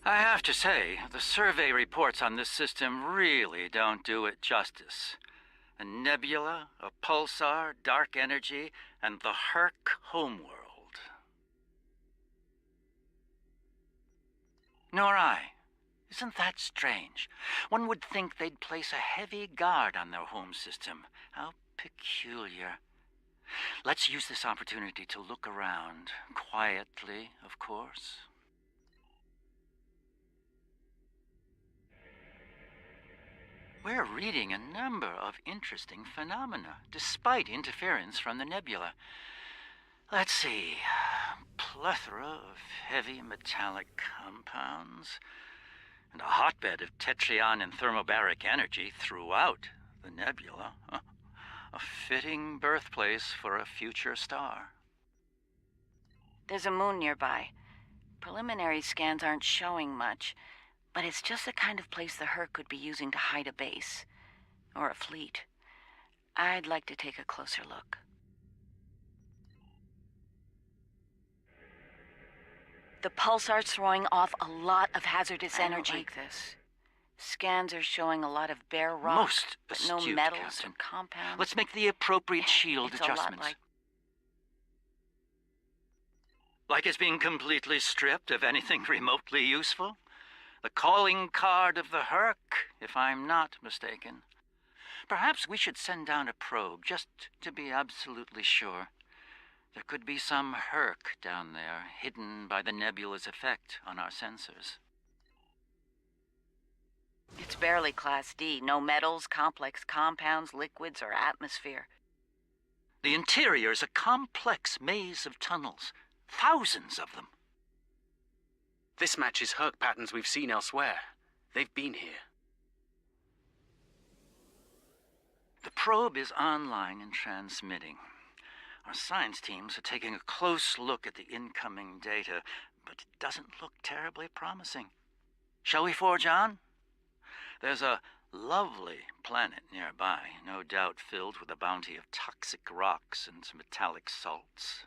I have to say, the survey reports on this system really don't do it justice. A nebula, a pulsar, dark energy, and the Herc homeworld. Nor I. Isn't that strange? One would think they'd place a heavy guard on their home system. How peculiar. Let's use this opportunity to look around. Quietly, of course. We're reading a number of interesting phenomena, despite interference from the nebula. Let's see. Plethora of heavy metallic compounds, and a hotbed of tetryon and thermobaric energy throughout the nebula. A fitting birthplace for a future star. There's a moon nearby. Preliminary scans aren't showing much, but it's just the kind of place the Herc could be using to hide a base. Or a fleet. I'd like to take a closer look. The pulsar's throwing off a lot of hazardous energy. I don't like this. Scans are showing a lot of bare rock, Most but astute, no metals Captain. or compounds. Let's make the appropriate shield It's adjustments. A lot like it's being completely stripped of anything remotely useful? The calling card of the Herc, if I'm not mistaken. Perhaps we should send down a probe, just to be absolutely sure. There could be some Herc down there, hidden by the nebula's effect on our sensors. It's barely Class D. No metals, complex compounds, liquids, or atmosphere. The interior's a complex maze of tunnels. Thousands of them. This matches Herc patterns we've seen elsewhere. They've been here. The probe is online and transmitting. Our science teams are taking a close look at the incoming data, but it doesn't look terribly promising. Shall we forge on? There's a lovely planet nearby, no doubt filled with a bounty of toxic rocks and metallic salts.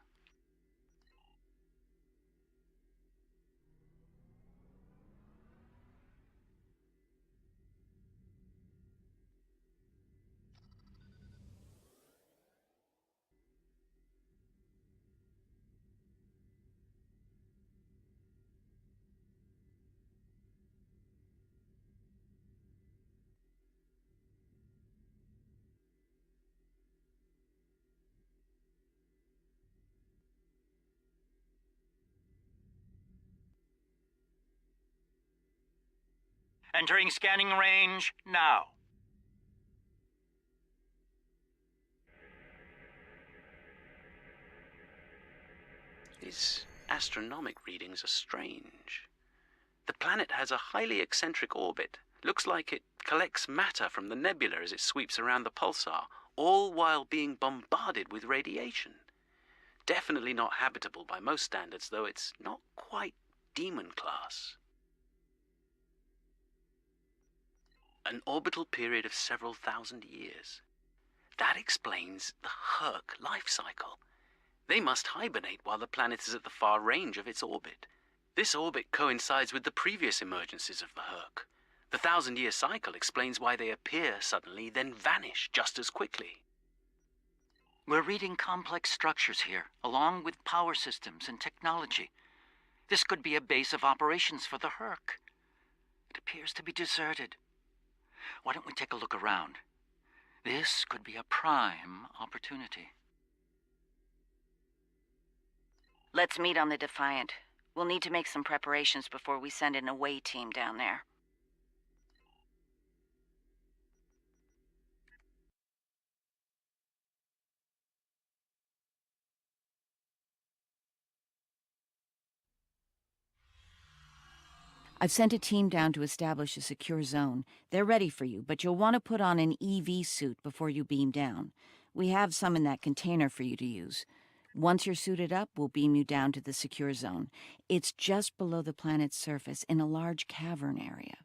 Entering scanning range now. These astronomic readings are strange. The planet has a highly eccentric orbit. Looks like it collects matter from the nebula as it sweeps around the pulsar, all while being bombarded with radiation. Definitely not habitable by most standards, though it's not quite demon class. An orbital period of several thousand years. That explains the Herc life cycle. They must hibernate while the planet is at the far range of its orbit. This orbit coincides with the previous emergences of the Herc. The 1,000-year cycle explains why they appear suddenly, then vanish just as quickly. We're reading complex structures here, along with power systems and technology. This could be a base of operations for the Herc. It appears to be deserted. Why don't we take a look around? This could be a prime opportunity. Let's meet on the Defiant. We'll need to make some preparations before we send an away team down there. I've sent a team down to establish a secure zone. They're ready for you, but you'll want to put on an EV suit before you beam down. We have some in that container for you to use. Once you're suited up, we'll beam you down to the secure zone. It's just below the planet's surface in a large cavern area.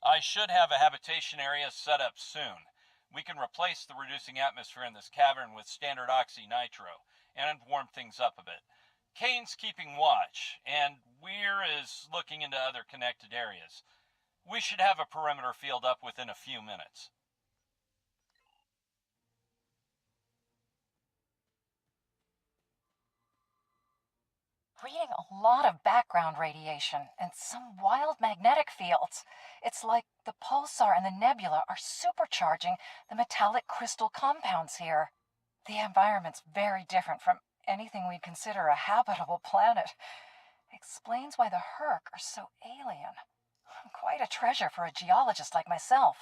I should have a habitation area set up soon. We can replace the reducing atmosphere in this cavern with standard oxy-nitro and warm things up a bit. Kane's keeping watch, and Weir is looking into other connected areas. We should have a perimeter field up within a few minutes. Reading a lot of background radiation and some wild magnetic fields. It's like the pulsar and the nebula are supercharging the metallic crystal compounds here. The environment's very different from anything we'd consider a habitable planet. Explains why the Herc are so alien. Quite a treasure for a geologist like myself.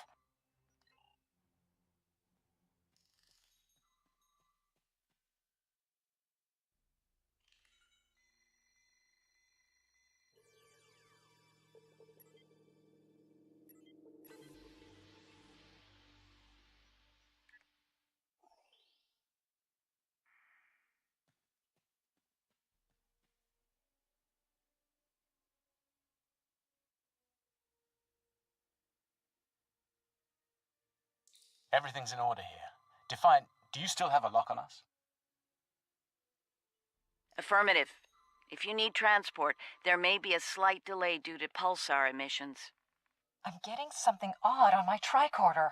Everything's in order here. Defiant, do you still have a lock on us? Affirmative. If you need transport, there may be a slight delay due to pulsar emissions. I'm getting something odd on my tricorder.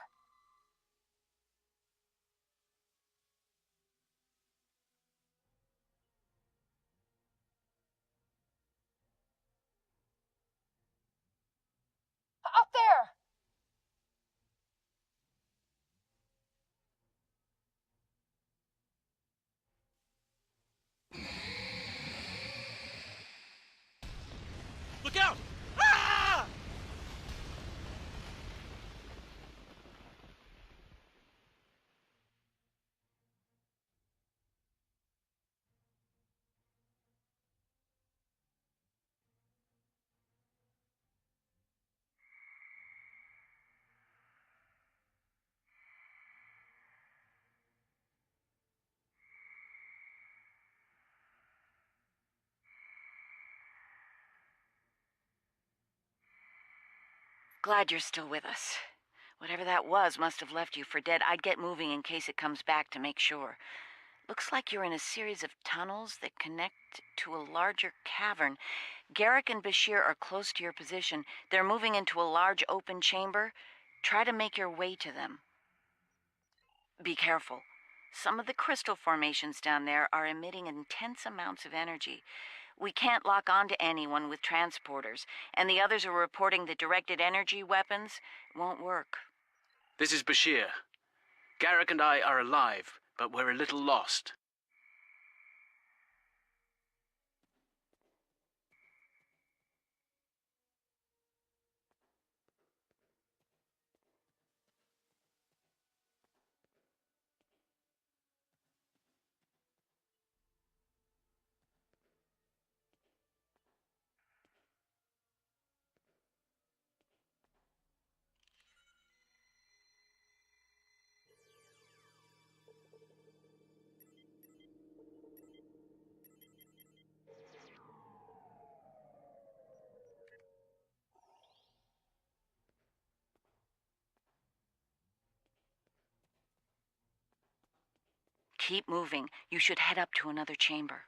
Up there! Look out! Ah! Glad you're still with us. Whatever that was must have left you for dead. I'd get moving in case it comes back to make sure. Looks like you're in a series of tunnels that connect to a larger cavern. Garrick and Bashir are close to your position. They're moving into a large open chamber. Try to make your way to them. Be careful. Some of the crystal formations down there are emitting intense amounts of energy. We can't lock onto anyone with transporters, and the others are reporting that directed energy weapons won't work. This is Bashir. Garrick and I are alive, but we're a little lost. Keep moving. You should head up to another chamber.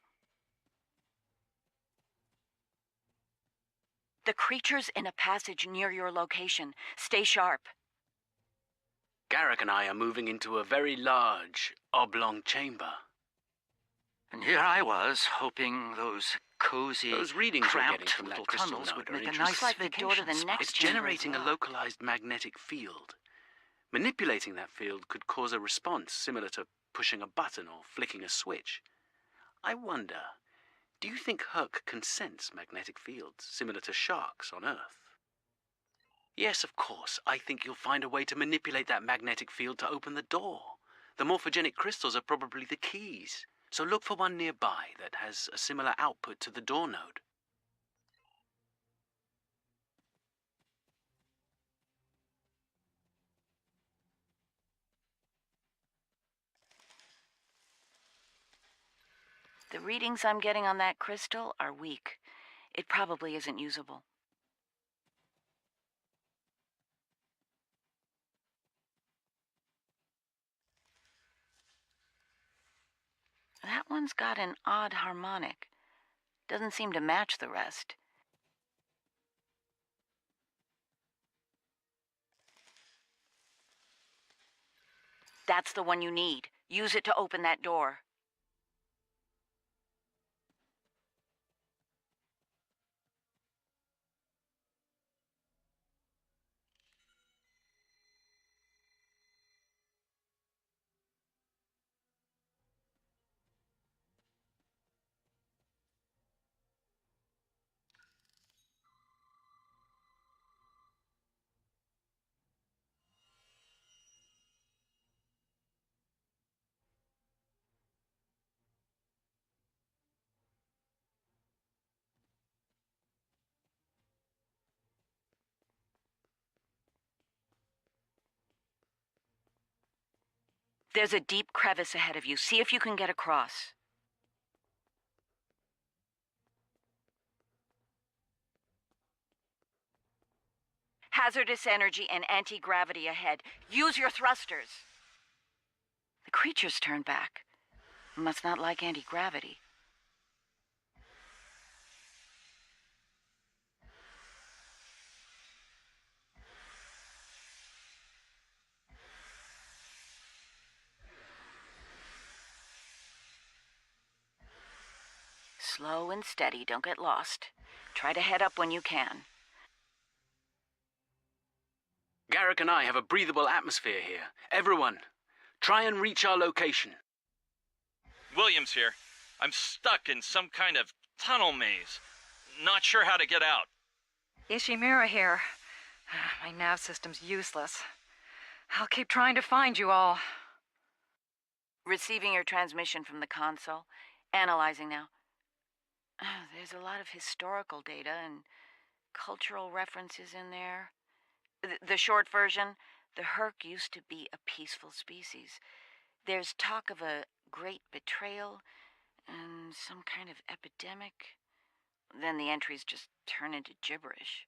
The creature's in a passage near your location. Stay sharp. Garrick and I are moving into a very large, oblong chamber. And here I was, hoping those cozy, Those readings we're cramped getting from little that crystal tunnels node would are make a interesting. nice Like the door to the vacation next It's spot. chamber as generating a well. localized magnetic field. Manipulating that field could cause a response similar to pushing a button or flicking a switch. I wonder, do you think Herc can sense magnetic fields similar to sharks on Earth? Yes, of course. I think you'll find a way to manipulate that magnetic field to open the door. The morphogenic crystals are probably the keys, so look for one nearby that has a similar output to the door node. The readings I'm getting on that crystal are weak. It probably isn't usable. one's got an odd harmonic. Doesn't seem to match the rest. That's the one you need. Use it to open that door. There's a deep crevice ahead of you. See if you can get across. Hazardous energy and anti-gravity ahead. Use your thrusters. The creature's turned back. Must not like anti-gravity. Slow and steady, don't get lost. Try to head up when you can. Garrick and I have a breathable atmosphere here. Everyone, try and reach our location. Williams here. I'm stuck in some kind of tunnel maze. Not sure how to get out. Ishimura here. My nav system's useless. I'll keep trying to find you all. Receiving your transmission from the console. Analyzing now. There's a lot of historical data and cultural references in there. The short version, the Herc used to be a peaceful species. There's talk of a great betrayal and some kind of epidemic. Then the entries just turn into gibberish.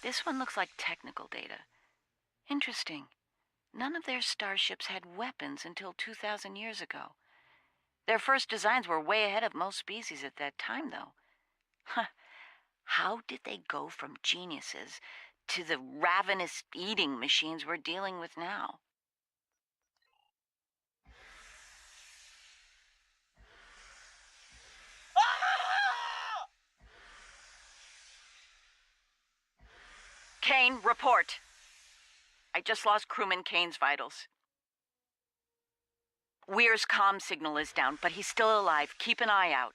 This one looks like technical data. Interesting. None of their starships had weapons until 2,000 years ago. Their first designs were way ahead of most species at that time, though. How did they go from geniuses to the ravenous eating machines we're dealing with now? Kane, report. I just lost crewman Kane's vitals. Weir's comm signal is down, but he's still alive. Keep an eye out.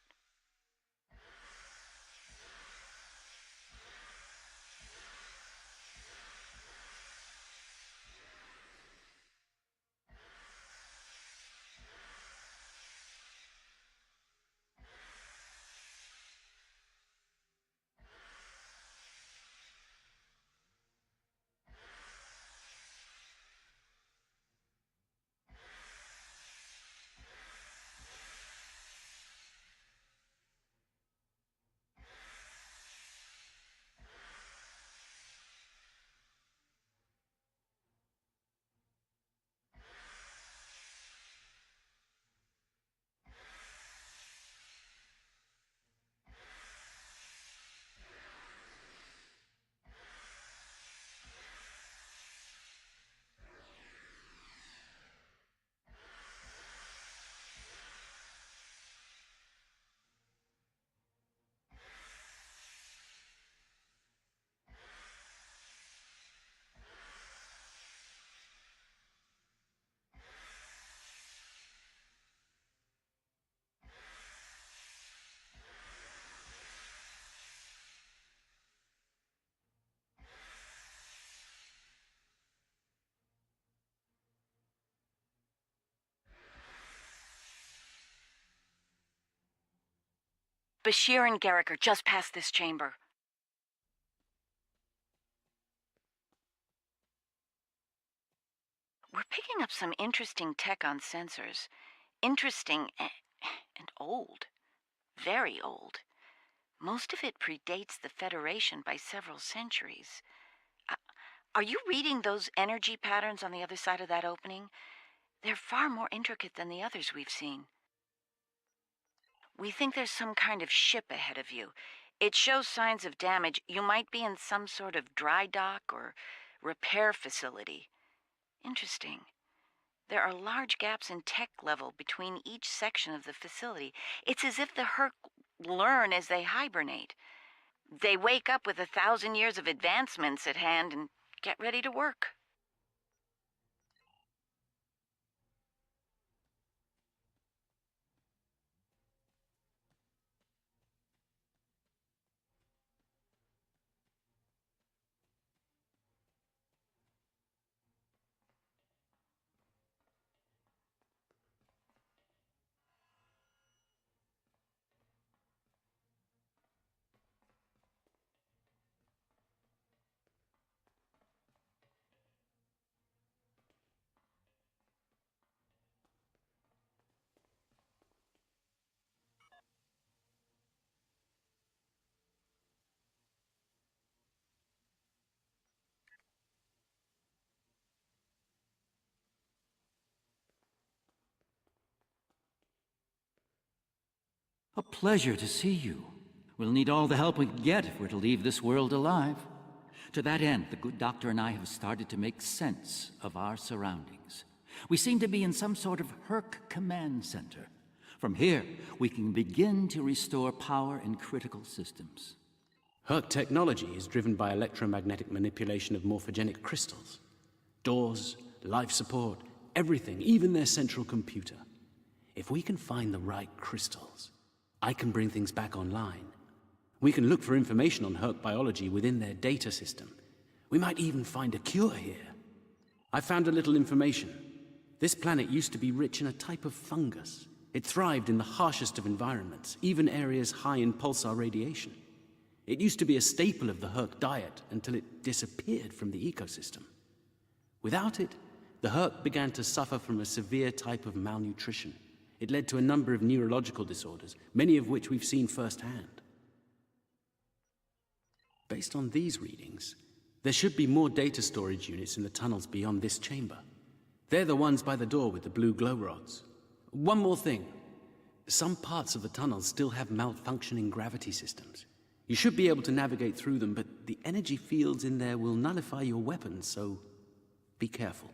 Bashir and Garrick are just past this chamber. We're picking up some interesting tech on sensors. Interesting and old. Very old. Most of it predates the Federation by several centuries. Are you reading those energy patterns on the other side of that opening? They're far more intricate than the others we've seen. We think there's some kind of ship ahead of you. It shows signs of damage. You might be in some sort of dry dock or repair facility. Interesting. There are large gaps in tech level between each section of the facility. It's as if the Herc learn as they hibernate. They wake up with 1,000 years of advancements at hand and get ready to work. A pleasure to see you. We'll need all the help we can get if we're to leave this world alive. To that end, the good doctor and I have started to make sense of our surroundings. We seem to be in some sort of Herc command center. From here, we can begin to restore power in critical systems. Herc technology is driven by electromagnetic manipulation of morphogenic crystals. Doors, life support, everything, even their central computer. If we can find the right crystals, I can bring things back online. We can look for information on Herc biology within their data system. We might even find a cure here. I found a little information. This planet used to be rich in a type of fungus. It thrived in the harshest of environments, even areas high in pulsar radiation. It used to be a staple of the Herc diet until it disappeared from the ecosystem. Without it, the Herc began to suffer from a severe type of malnutrition. It led to a number of neurological disorders, many of which we've seen firsthand. Based on these readings, there should be more data storage units in the tunnels beyond this chamber. They're the ones by the door with the blue glow rods. One more thing. Some parts of the tunnels still have malfunctioning gravity systems. You should be able to navigate through them, but the energy fields in there will nullify your weapons, so be careful.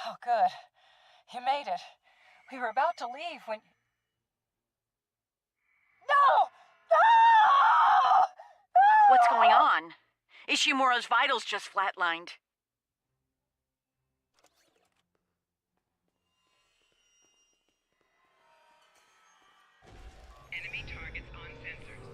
Oh, good. You made it. We were about to leave when... No! No! What's going on? Ishimura's vitals just flatlined. Enemy targets on sensors.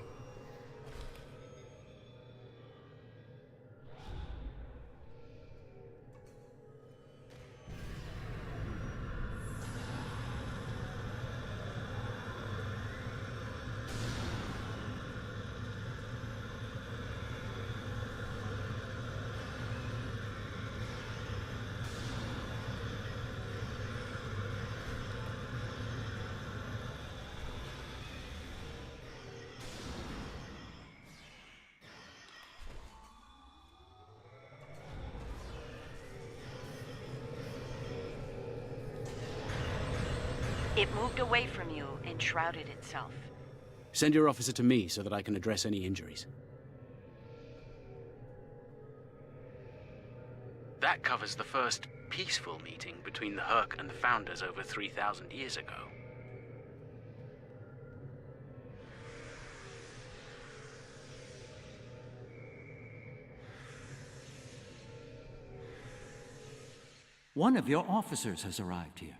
It moved away from you and shrouded itself. Send your officer to me so that I can address any injuries. That covers the first peaceful meeting between the Herc and the Founders over 3,000 years ago. One of your officers has arrived here.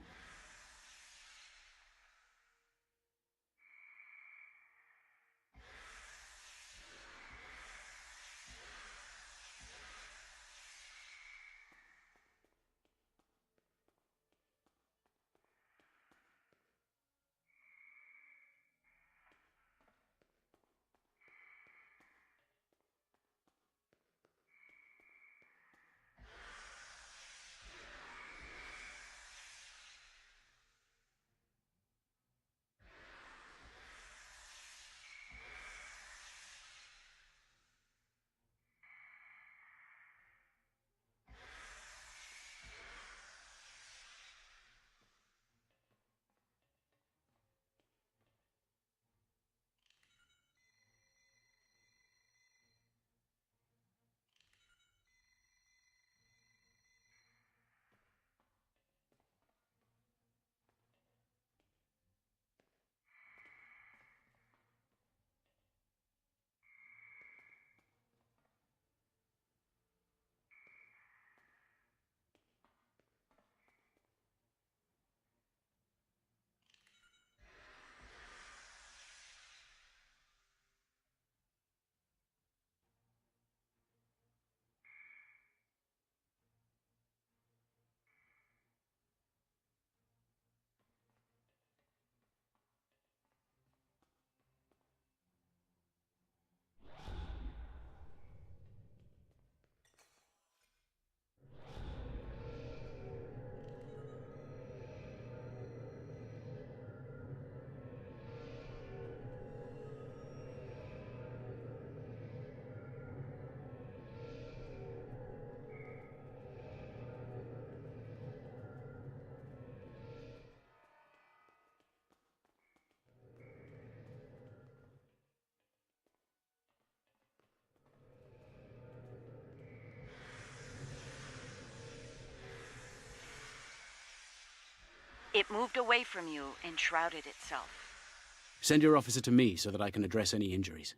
It moved away from you and shrouded itself. Send your officer to me so that I can address any injuries.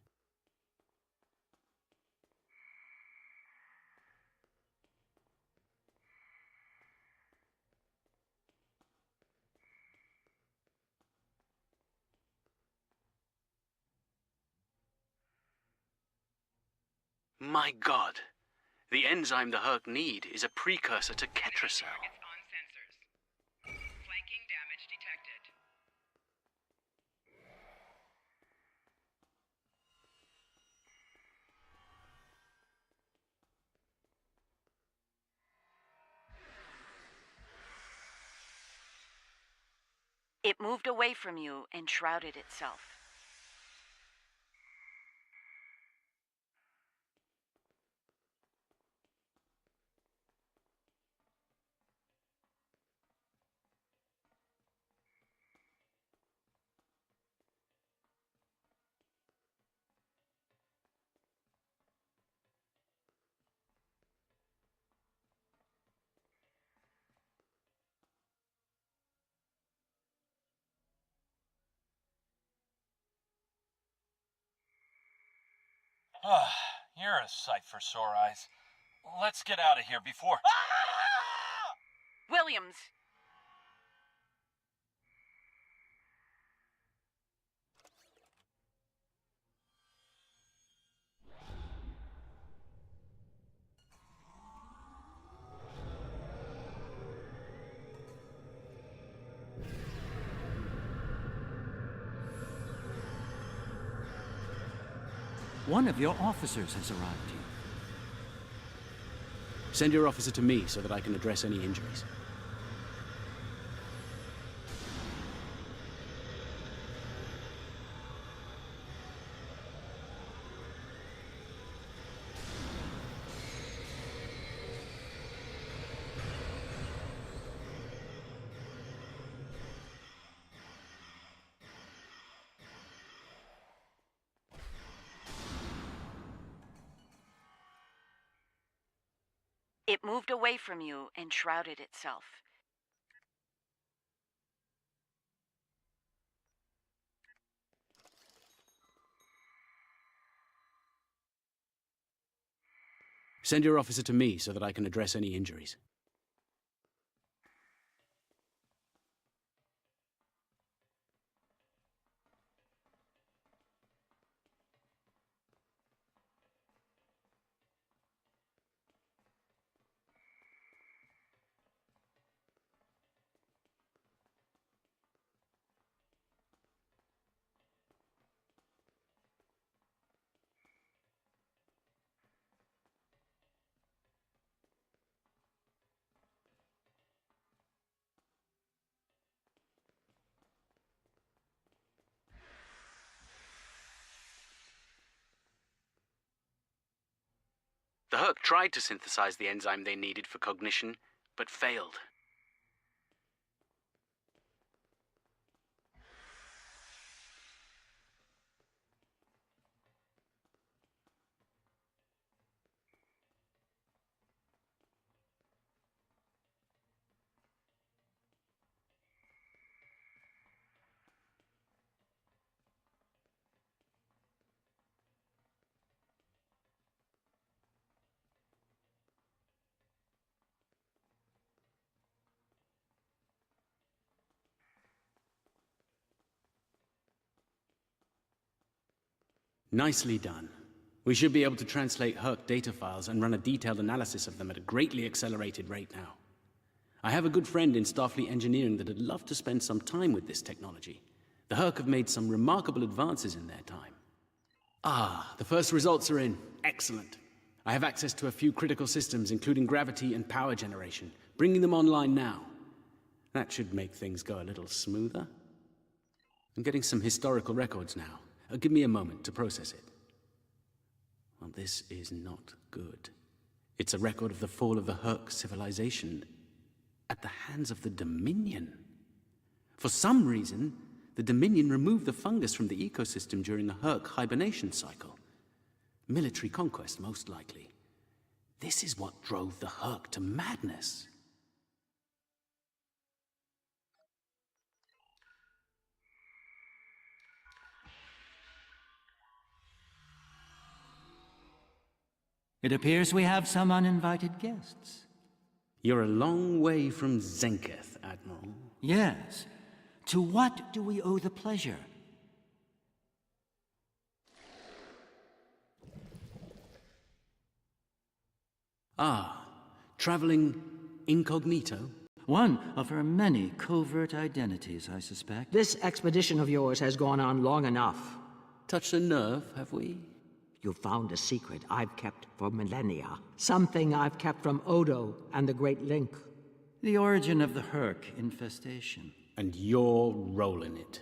My God! The enzyme the Herc need is a precursor to Ketracel. Targets on sensors. Flanking damage detected. It moved away from you and shrouded itself. You're a sight for sore eyes. Let's get out of here before. Williams! One of your officers has arrived here. Send your officer to me so that I can address any injuries. It moved away from you and shrouded itself. Send your officer to me so that I can address any injuries. The Herc tried to synthesize the enzyme they needed for cognition, but failed. Nicely done. We should be able to translate Herc data files and run a detailed analysis of them at a greatly accelerated rate now. I have a good friend in Starfleet Engineering that'd love to spend some time with this technology. The Herc have made some remarkable advances in their time. Ah, the first results are in. Excellent. I have access to a few critical systems, including gravity and power generation, bringing them online now. That should make things go a little smoother. I'm getting some historical records now. Give me a moment to process it. Well, this is not good. It's a record of the fall of the Herc civilization at the hands of the Dominion. For some reason, the Dominion removed the fungus from the ecosystem during the Herc hibernation cycle. Military conquest, most likely. This is what drove the Herc to madness. It appears we have some uninvited guests. You're a long way from Zenketh, Admiral. Yes. To what do we owe the pleasure? Ah, traveling incognito? One of her many covert identities, I suspect. This expedition of yours has gone on long enough. Touched a nerve, have we? You found a secret I've kept for millennia. Something I've kept from Odo and the Great Link. The origin of the Herc infestation. And your role in it.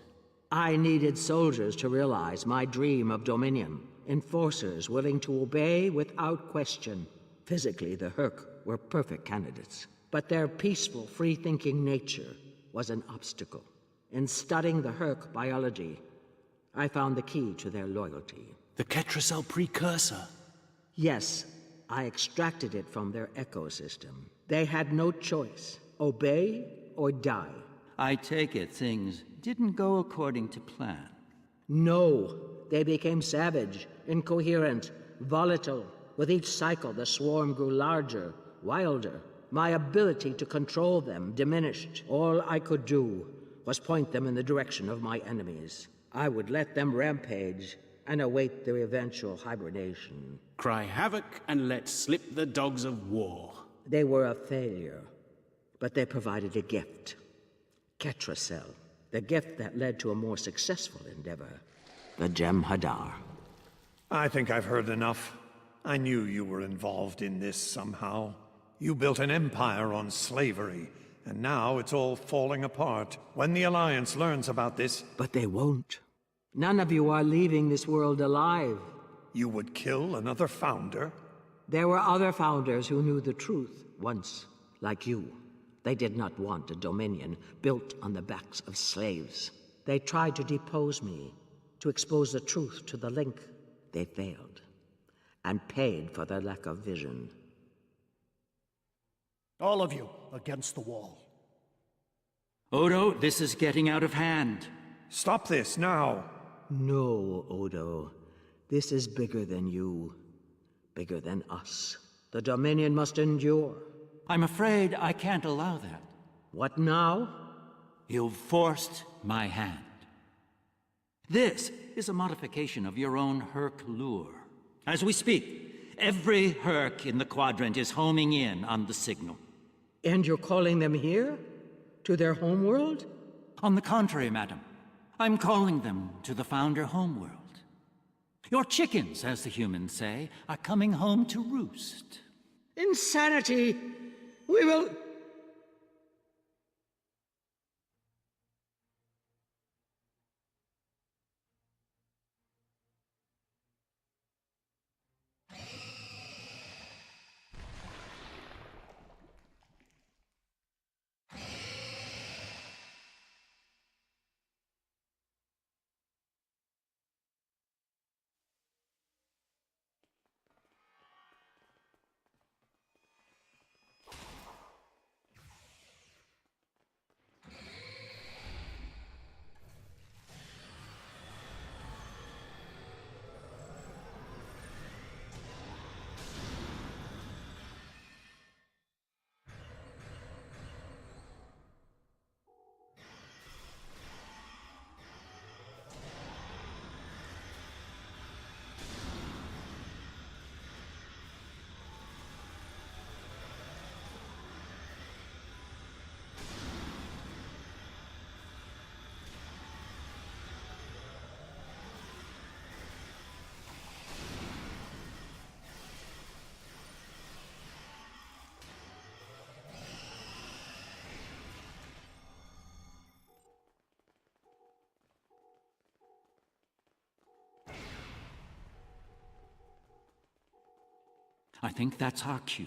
I needed soldiers to realize my dream of dominion. Enforcers willing to obey without question. Physically, the Herc were perfect candidates. But their peaceful, free-thinking nature was an obstacle. In studying the Herc biology, I found the key to their loyalty. The Ketracel precursor? Yes, I extracted it from their ecosystem. They had no choice. Obey or die. I take it things didn't go according to plan. No, they became savage, incoherent, volatile. With each cycle, the swarm grew larger, wilder. My ability to control them diminished. All I could do was point them in the direction of my enemies. I would let them rampage and await their eventual hibernation. Cry havoc and let slip the dogs of war. They were a failure, but they provided a gift. Ketracel, the gift that led to a more successful endeavor. The Gem Hadar. I think I've heard enough. I knew you were involved in this somehow. You built an empire on slavery, and now it's all falling apart. When the Alliance learns about this... But they won't. None of you are leaving this world alive. You would kill another founder? There were other founders who knew the truth once, like you. They did not want a dominion built on the backs of slaves. They tried to depose me, to expose the truth to the Link. They failed, and paid for their lack of vision. All of you against the wall. Odo, this is getting out of hand. Stop this now! No, Odo. This is bigger than you. Bigger than us. The Dominion must endure. I'm afraid I can't allow that. What now? You've forced my hand. This is a modification of your own Herc lure. As we speak, every Herc in the Quadrant is homing in on the signal. And you're calling them here? To their homeworld? On the contrary, madam. I'm calling them to the Founder homeworld. Your chickens, as the humans say, are coming home to roost. Insanity! We will... I think that's our cue.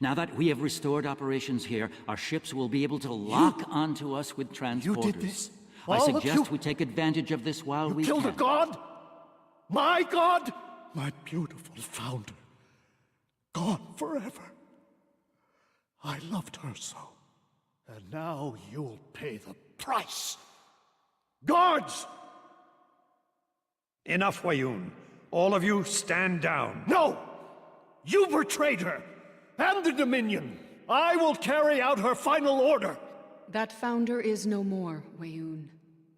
Now that we have restored operations here, our ships will be able to lock onto us with transporters. You did this? I All of suggest you? we take advantage of this while we Killed can. a god? My god? My beautiful founder. Gone forever. I loved her so. And now you'll pay the price. Guards! Enough, Wayoon. All of you, stand down. No! You betrayed her! And the Dominion! I will carry out her final order! That founder is no more, Wayoon.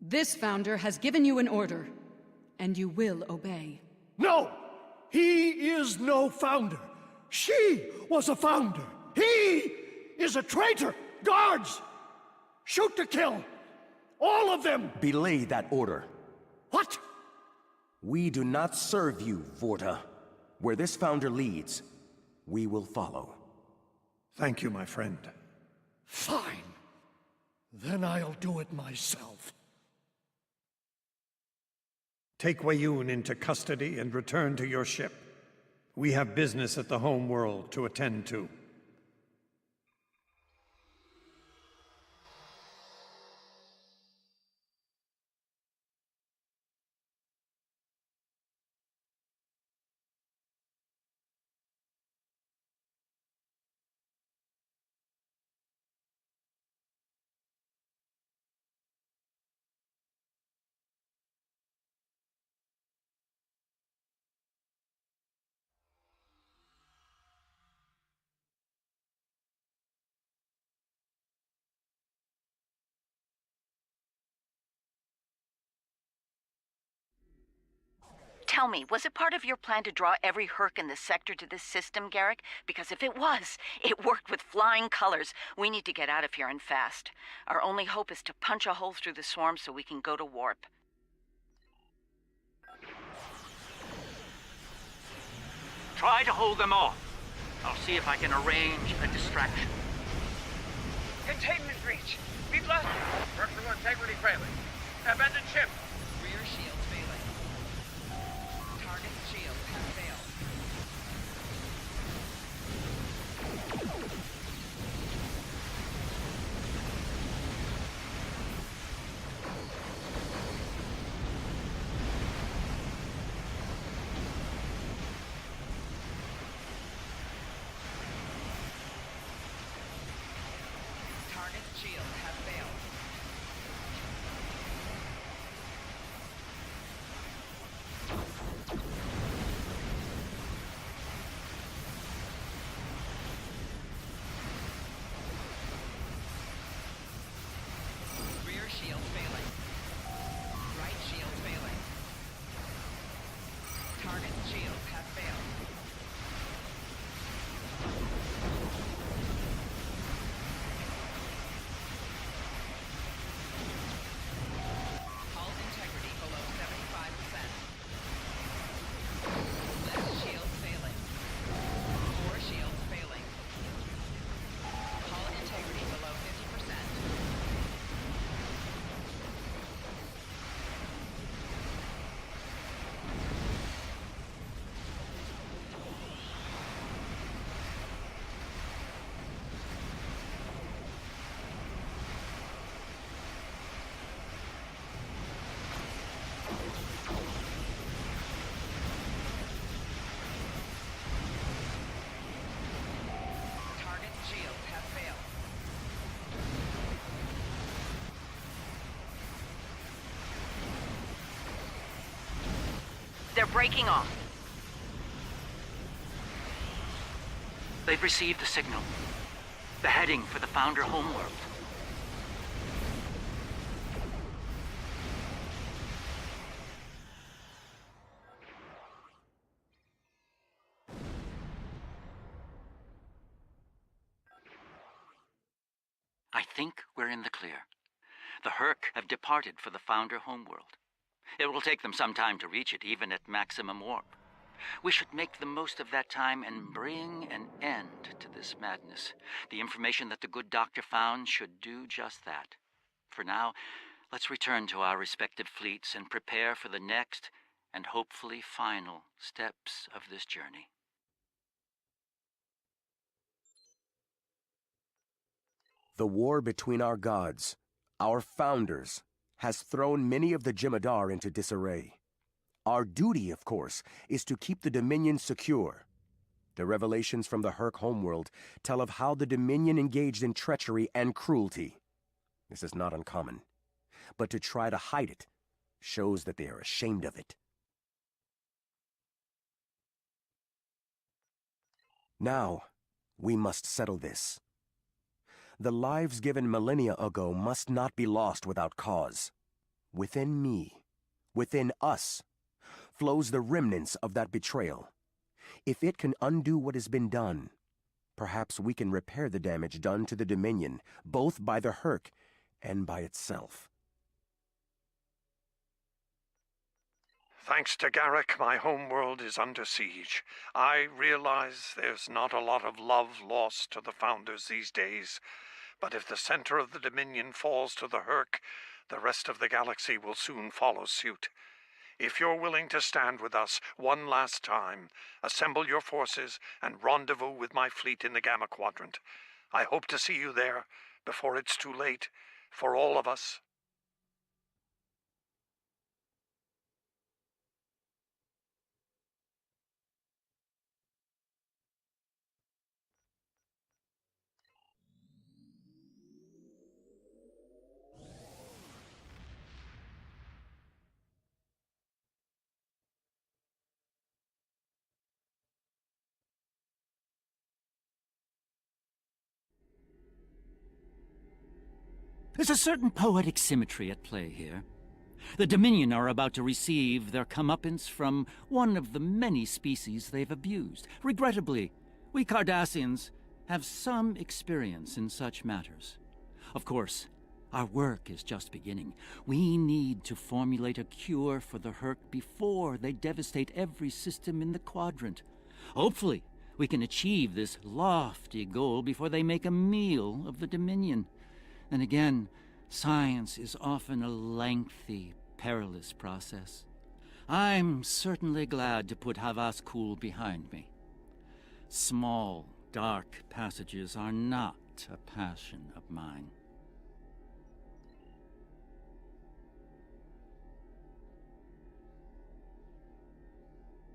This founder has given you an order, and you will obey. No! He is no founder. She was a founder. He is a traitor! Guards! Shoot to kill! All of them! Belay that order. What? We do not serve you, Vorta. Where this founder leads, we will follow. Thank you, my friend. Fine. Then I'll do it myself. Take Wayoon into custody and return to your ship. We have business at the home world to attend to. Tell me, was it part of your plan to draw every Herc in the sector to this system, Garrick? Because if it was, it worked with flying colors. We need to get out of here and fast. Our only hope is to punch a hole through the swarm so we can go to warp. Try to hold them off. I'll see if I can arrange a distraction. Containment breach. We've lost structural integrity failing. Abandoned ship. Rear shields failing. Target shield has failed. Target shield has failed. Rear shield failing. Right shield failing. Target shield has failed. Hull integrity below 75%. Left shield failing. Core shields failing. Hull integrity below 50%. Target shield has failed. They're breaking off. They've received the signal. The heading for the Founder homeworld. I think we're in the clear. The Herc have departed for the Founder homeworld. It will take them some time to reach it, even at maximum warp. We should make the most of that time and bring an end to this madness. The information that the good doctor found should do just that. For now, let's return to our respective fleets and prepare for the next and hopefully final steps of this journey. The war between our gods, our founders, has thrown many of the Jemadar into disarray. Our duty, of course, is to keep the Dominion secure. The revelations from the Herc homeworld tell of how the Dominion engaged in treachery and cruelty. This is not uncommon, but to try to hide it shows that they are ashamed of it. Now, we must settle this. The lives given millennia ago must not be lost without cause. Within me, within us, flows the remnants of that betrayal. If it can undo what has been done, perhaps we can repair the damage done to the Dominion, both by the Herc and by itself. Thanks to Garrick, my homeworld is under siege. I realize there's not a lot of love lost to the Founders these days, but if the center of the Dominion falls to the Herc, the rest of the galaxy will soon follow suit. If you're willing to stand with us one last time, assemble your forces and rendezvous with my fleet in the Gamma Quadrant. I hope to see you there before it's too late for all of us. There's a certain poetic symmetry at play here. The Dominion are about to receive their comeuppance from one of the many species they've abused. Regrettably, we Cardassians have some experience in such matters. Of course, our work is just beginning. We need to formulate a cure for the Herc before they devastate every system in the quadrant. Hopefully, we can achieve this lofty goal before they make a meal of the Dominion. And again, science is often a lengthy, perilous process. I'm certainly glad to put Havas Kul behind me. Small, dark passages are not a passion of mine.